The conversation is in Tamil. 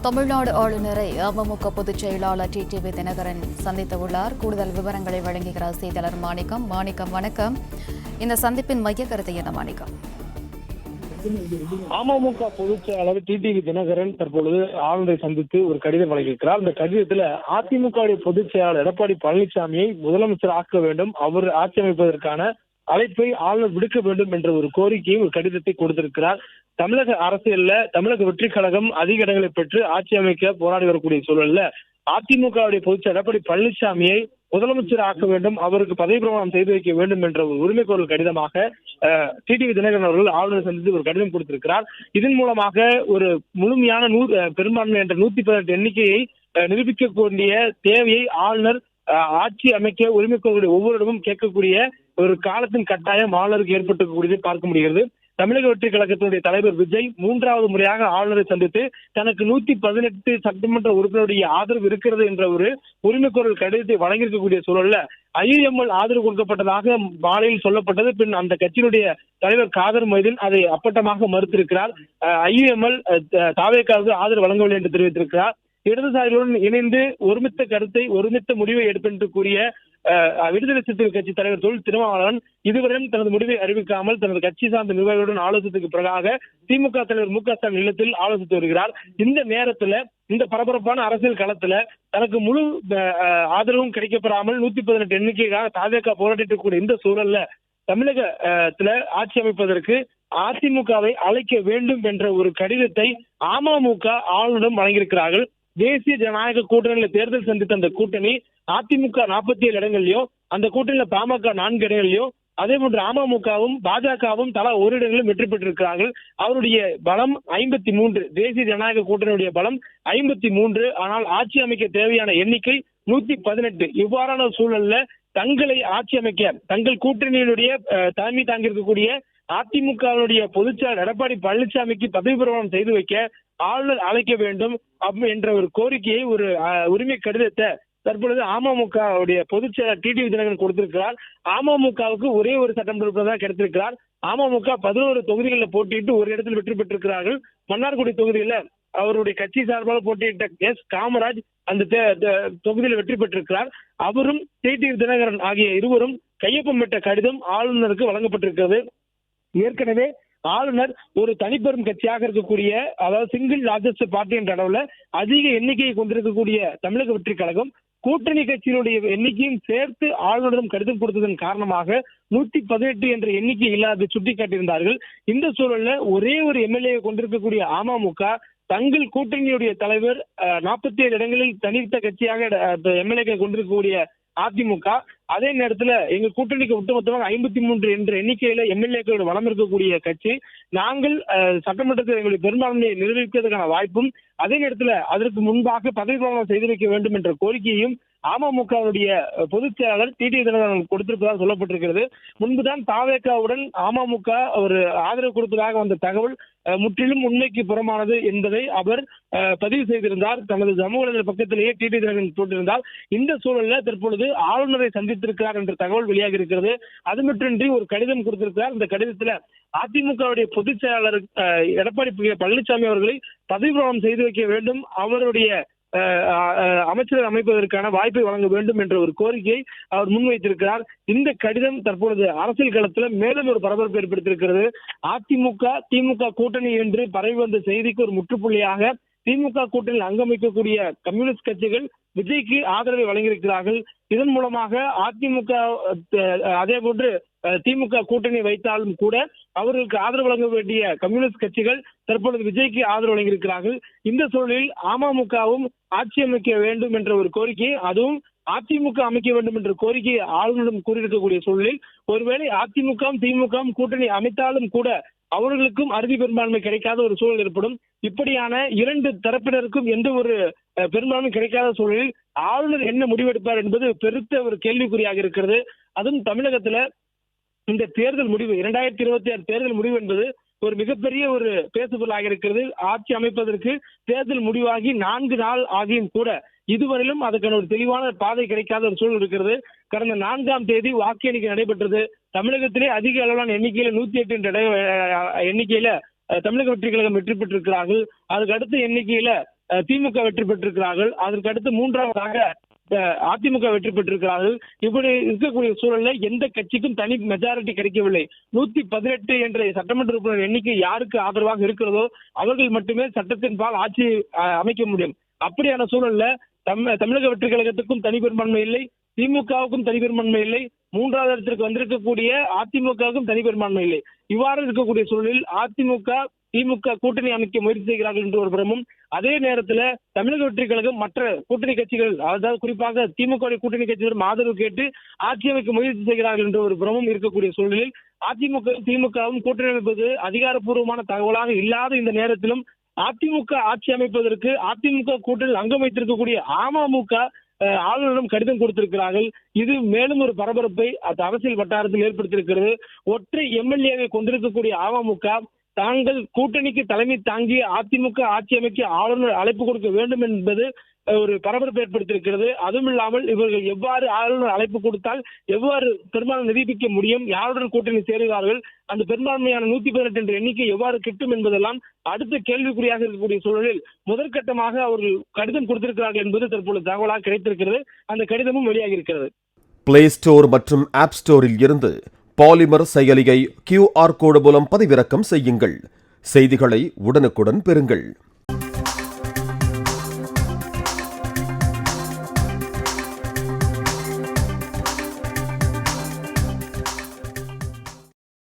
தமிழ்நாடு ஆளுநரை அமமுக பொதுச் செயலாளர் டிடிவி தினகரன் சந்தித்துள்ளார். கூடுதல் விவரங்களை வழங்குகிறார் செய்தியாளர் மாணிக்கம். வணக்கம். இந்த சந்திப்பின் மைய கருத்து என்ன மாணிக்கம்? அமமுக பொதுச் செயலாளர் டிடிவி தினகரன் தற்பொழுது ஆளுநரை சந்தித்து ஒரு கடிதம் வழங்கியிருக்கிறார். இந்த கடிதத்துல அதிமுக பொதுச் செயலாளர் எடப்பாடி பழனிசாமியை முதலமைச்சர் ஆக்க வேண்டும், அவர் ஆட்சி அமைப்பதற்கான அழைப்பை ஆளுநர் விடுக்க வேண்டும் என்ற ஒரு கோரிக்கையை ஒரு கடிதத்தை கொடுத்திருக்கிறார். தமிழக அரசியல்ல தமிழக வெற்றி கழகம் அதிக இடங்களை பெற்று ஆட்சி அமைக்க போராடி வரக்கூடிய சூழல்ல அதிமுக பொதுச் எடப்பாடி பழனிசாமியை முதலமைச்சர் ஆக்க வேண்டும், அவருக்கு பதவி பிரமாணம் செய்து வைக்க வேண்டும் என்ற ஒரு உரிமை கோரல் கடிதமாக டிடிவி தினகரன் அவர்கள் ஆளுநர் சந்தித்து ஒரு கடிதம் கொடுத்திருக்கிறார். இதன் மூலமாக ஒரு முழுமையான பெரும்பான்மை என்ற 118 எண்ணிக்கையை நிரூபிக்கக்கூடிய தேவையை ஆளுநர் ஆட்சி அமைக்க உரிமை கோரக்கூடிய ஒவ்வொருடமும் கேட்கக்கூடிய ஒரு காலத்தின் கட்டாயம் ஆளுநருக்கு ஏற்பட்டிருக்கக்கூடியதை பார்க்க முடிகிறது. தமிழக வெற்றி கழகத்தினுடைய தலைவர் விஜய் 3வது முறையாக ஆளுநரை சந்தித்து தனக்கு 118 சட்டமன்ற உறுப்பினருடைய ஆதரவு இருக்கிறது என்ற ஒரு உரிமை கோரல் கடிதத்தை வழங்கியிருக்கக்கூடிய சூழல்ல IUML ஆதரவு கொடுக்கப்பட்டதாக மாலையில் சொல்லப்பட்டது. பின் அந்த கட்சியினுடைய தலைவர் காதர் மொய்தீன் அதை அப்பட்டமாக மறுத்திருக்கிறார். IUML தாவேக்காவுக்கு ஆதரவு வழங்கவில்லை என்று தெரிவித்திருக்கிறார். இடதுசாரிகளுடன் இணைந்து ஒருமித்த கருத்தை ஒருமித்த முடிவை எடுப்பென்று கூறிய விடுதலை சிறுத்தைகள் கட்சி தலைவர் தொல் திருமாவளவன் இதுவரையும் தனது முடிவை அறிவிக்காமல் தனது கட்சி சார்ந்த நிர்வாகிகளுடன் ஆலோசனைக்கு பிறகாக திமுக தலைவர் மு.க.ஸ்டாலின் இல்லத்தில் ஆலோசித்து வருகிறார். இந்த நேரத்துல இந்த பரபரப்பான அரசியல் களத்துல தனக்கு முழு ஆதரவும் கிடைக்கப்பெறாமல் 118 எண்ணிக்கைக்காக தாவேகா போராடிட்டு இந்த சூழல்ல தமிழகத்துல ஆட்சி அமைப்பதற்கு அதிமுகவை அழைக்க வேண்டும் என்ற ஒரு கடிதத்தை அமமுக ஆளுநரிடம் வழங்கியிருக்கிறார்கள். தேசிய ஜனநாயக கூட்டணியில தேர்தல் சந்தித்த அந்த கூட்டணி அதிமுக 47 இடங்கள்லயோ, அந்த கூட்டணியில பாமக 4 இடங்கள்லயோ, அதே போன்று அமமுகவும் பாஜகவும் தலா ஒரு இடங்களிலும் வெற்றி பெற்றிருக்கிறார்கள். அவருடைய பலம் 53, தேசிய ஜனநாயக கூட்டணியுடைய பலம் 53. ஆனால் ஆட்சி அமைக்க தேவையான எண்ணிக்கை 118. இவ்வாறான சூழல்ல தங்களை ஆட்சி அமைக்க தங்கள் கூட்டணியினுடைய தலைமை தாங்கியிருக்கக்கூடிய அதிமுகவுடைய பொதுச்செயலாளர் எடப்பாடி பழனிசாமிக்கு பதவி பிரமாணம் செய்து வைக்க ஆளுநர் அழைக்க வேண்டும் என்ற ஒரு கோரிக்கையை ஒரு உரிமை கடிதத்தை தற்பொழுது அமமுக பொதுச் செயலாளர் டிடிவி தினகரன் கொடுத்திருக்கிறார். அமமுகவுக்கு ஒரே ஒரு சட்டமன்ற உறுப்பினர் தான் கிடைத்திருக்கிறார். அமமுக 11 தொகுதிகளில் போட்டியிட்டு ஒரு இடத்தில் வெற்றி பெற்றிருக்கிறார்கள். மன்னார்குடி தொகுதியில அவருடைய கட்சி சார்பாக போட்டியிட்ட காமராஜ் அந்த தொகுதியில் வெற்றி பெற்றிருக்கிறார். அவரும் டிடிவி தினகரன் ஆகிய இருவரும் கையொப்பமிட்ட கடிதம் ஆளுநருக்கு வழங்கப்பட்டிருக்கிறது. ஏற்கனவே ஆளுநர் ஒரு தனிப்பெரும் கட்சியாக இருக்கக்கூடிய, அதாவது சிங்கிள் லார்ஜஸ்ட் பார்ட்டி என்ற அளவுல அதிக எண்ணிக்கையை கொண்டிருக்கக்கூடிய தமிழக வெற்றி கழகம் கூட்டணி கட்சியினுடைய எண்ணிக்கையும் சேர்த்து ஆளுநரிடம் கடிதம் கொடுத்ததன் காரணமாக 118 என்ற எண்ணிக்கை இல்லாத சுட்டிக்காட்டியிருந்தார்கள். இந்த சூழல்ல ஒரே ஒரு MLA கொண்டிருக்கக்கூடிய அமமுக தங்கள் கூட்டணியுடைய தலைவர் 47 இடங்களில் தனித்த கட்சியாக MLA கொண்டிருக்கக்கூடிய அதிமுக அதே நேரத்துல எங்க கூட்டணிக்கு ஒட்டுமொத்தமாக 53 என்ற எண்ணிக்கையில MLA-க்களோட வளம் இருக்கக்கூடிய கட்சி. நாங்கள் சட்டமன்றத்தில் எங்களுடைய பெரும்பான்மையை நிரூபிப்பதற்கான வாய்ப்பும் அதே நேரத்துல அதற்கு முன்பாக பதவி பிரமாணம் செய்து வைக்க வேண்டும் என்ற கோரிக்கையையும் அமமுகவுடைய பொதுச் செயலாளர் டிடிவி தினகரன் கொடுத்திருப்பதாக சொல்லப்பட்டிருக்கிறது. முன்புதான் தாவேகாவுடன் அமமுக ஒரு ஆதரவு கொடுப்பதாக வந்த தகவல் முற்றிலும் உண்மைக்கு புறமானது என்பதை அவர் பதிவு செய்திருந்தார். தனது சமூக வலைதள பக்கத்திலேயே டிடிவி தினகரன் போட்டிருந்தார். இந்த சூழல்ல தற்பொழுது ஆளுநரை சந்தித்திருக்கிறார் என்ற தகவல் வெளியாக இருக்கிறது. அது மட்டுமின்றி ஒரு கடிதம் கொடுத்திருக்கிறார். இந்த கடிதத்துல அதிமுகவுடைய பொதுச் செயலாளர் எடப்பாடி பழனிசாமி அவர்களை பதவி பிரமாணம் செய்து வைக்க வேண்டும், அவருடைய அமைச்சர் அமைப்பதற்கான வாய்ப்பை வழங்க வேண்டும் என்ற ஒரு கோரிக்கையை அவர் முன்வைத்திருக்கிறார். இந்த கடிதம் தற்பொழுது அரசியல் களத்தில் மேலும் ஒரு பரபரப்பு ஏற்படுத்தியிருக்கிறது. அதிமுக திமுக கூட்டணி என்று பரவி வந்த செய்திக்கு ஒரு முற்றுப்புள்ளியாக திமுக கூட்டணியில் அங்கமைக்கக்கூடிய கம்யூனிஸ்ட் கட்சிகள் விஜய்க்கு ஆதரவை வழங்கியிருக்கிறார்கள். இதன் மூலமாக அதிமுக அதே போன்று திமுக கூட்டணி வைத்தாலும் கூட அவர்களுக்கு ஆதரவு வழங்க வேண்டிய கம்யூனிஸ்ட் கட்சிகள் தற்பொழுது விஜய்க்கு ஆதரவு வழங்கியிருக்கிறார்கள். இந்த சூழலில் அமமுகவும் ஆட்சி அமைக்க வேண்டும் என்ற ஒரு கோரிக்கை, அதுவும் அதிமுக அமைக்க வேண்டும் என்ற கோரிக்கையை ஆளுநரிடம் கூறியிருக்கக்கூடிய சூழலில் ஒருவேளை அதிமுகவும் திமுகவும் கூட்டணி அமைத்தாலும் கூட அவர்களுக்கும் அறுதி பெரும்பான்மை கிடைக்காத ஒரு சூழல் ஏற்படும். இப்படியான 2 தரப்பினருக்கும் எந்த ஒரு பெரும்பான்மை கிடைக்காத சூழலில் ஆளுநர் என்ன முடிவெடுப்பார் என்பது பெருத்த ஒரு கேள்விக்குறியாக இருக்கிறது. அதுவும் தமிழகத்துல இந்த தேர்தல் முடிவு 2026 தேர்தல் முடிவு என்பது ஒரு மிகப்பெரிய ஒரு பேசுபொருளாக இருக்கிறது. ஆட்சி அமைப்பதற்கு தேர்தல் முடிவாகி 4 நாள் ஆகியும் கூட இதுவரையிலும் அதுக்கான ஒரு தெளிவான பாதை கிடைக்காத ஒரு சூழல் இருக்கிறது. கடந்த 4ஆம் தேதி வாக்கு எண்ணிக்கை நடைபெற்றது. தமிழகத்திலே அதிக அளவிலான எண்ணிக்கையில 108 என்ற எண்ணிக்கையில தமிழக வெற்றி கழகம் வெற்றி பெற்றிருக்கிறார்கள். அதுக்கு அடுத்த எண்ணிக்கையில திமுக வெற்றி பெற்றிருக்கிறார்கள். அதற்கு அடுத்து மூன்றாவதாக அதிமுக வெற்றி பெற்றிருக்கிறார்கள். இப்படி இருக்கக்கூடிய சூழல்ல எந்த கட்சிக்கும் தனி மெஜாரிட்டி கிடைக்கவில்லை. 118 என்ற சட்டமன்ற உறுப்பினர் எண்ணிக்கை யாருக்கு ஆதரவாக இருக்கிறதோ அவர்கள் மட்டுமே சட்டத்தின் பால் ஆட்சி அமைக்க முடியும். அப்படியான சூழல்ல தமிழக வெற்றி கழகத்துக்கும் தனி பெரும்பான்மை இல்லை, திமுகவுக்கும் தனி பெரும்பான்மை இல்லை, மூன்றாவது இடத்திற்கு வந்திருக்கக்கூடிய அதிமுகவுக்கும் தனி பெரும்பான்மை இல்லை. இவ்வாறு இருக்கக்கூடிய சூழலில் அதிமுக திமுக கூட்டணி அமைக்க முயற்சி செய்கிறார்கள் என்று ஒரு புறமும், அதே நேரத்தில் தமிழக வெற்றி கழகம் மற்ற கூட்டணி கட்சிகள், அதாவது குறிப்பாக திமுக கூட்டணி கட்சிகளிடம் ஆதரவு கேட்டு ஆட்சி அமைக்க முயற்சி செய்கிறார்கள் என்ற ஒரு புறமும் இருக்கக்கூடிய சூழலில் அதிமுக திமுகவும் கூட்டணி அமைப்பது அதிகாரப்பூர்வமான தகவலாக இல்லாத இந்த நேரத்திலும் அதிமுக ஆட்சி அமைப்பதற்கு அதிமுக கூட்டணியில் அங்கம் வைத்திருக்கக்கூடிய அமமுக ஆளுநரிடம் கடிதம் கொடுத்திருக்கிறார்கள். இது மேலும் ஒரு பரபரப்பை அரசியல் வட்டாரத்தில் ஏற்படுத்தியிருக்கிறது. ஒற்றை எம்எல்ஏவை கொண்டிருக்கக்கூடிய அமமுக தாங்கள் கூட்டணிக்கு தலைமை தாங்கி அதிமுக ஆட்சி அமைக்க ஆளுநர் அழைப்பு கொடுக்க வேண்டும் என்பது ஒரு பரபரப்பு ஏற்படுத்தியிருக்கிறது. அதுவும் இல்லாமல் இவர்கள் எவ்வாறு ஆளுநர் அழைப்பு கொடுத்தால் எவ்வாறு பெரும்பான்மை நிரூபிக்க முடியும், யாருடன் கூட்டணி சேருகிறார்கள், அந்த பெரும்பான்மையான 118 என்ற எண்ணிக்கை எவ்வாறு கிட்டும் என்பதெல்லாம் அடுத்த கேள்விக்குறியாக இருக்கக்கூடிய சூழலில் முதற்கட்டமாக அவர்கள் கடிதம் கொடுத்திருக்கிறார்கள் என்பது தற்போது தகவலாக கிடைத்திருக்கிறது. அந்த கடிதமும் வெளியாகி இருக்கிறது. பிளே ஸ்டோர் மற்றும் ஆப் ஸ்டோரில் இருந்து பாலிமர் செயலியை QR கோடு மூலம் பதிவிறக்கம் செய்யுங்கள். செய்திகளை உடனுக்குடன் பெறுங்கள்.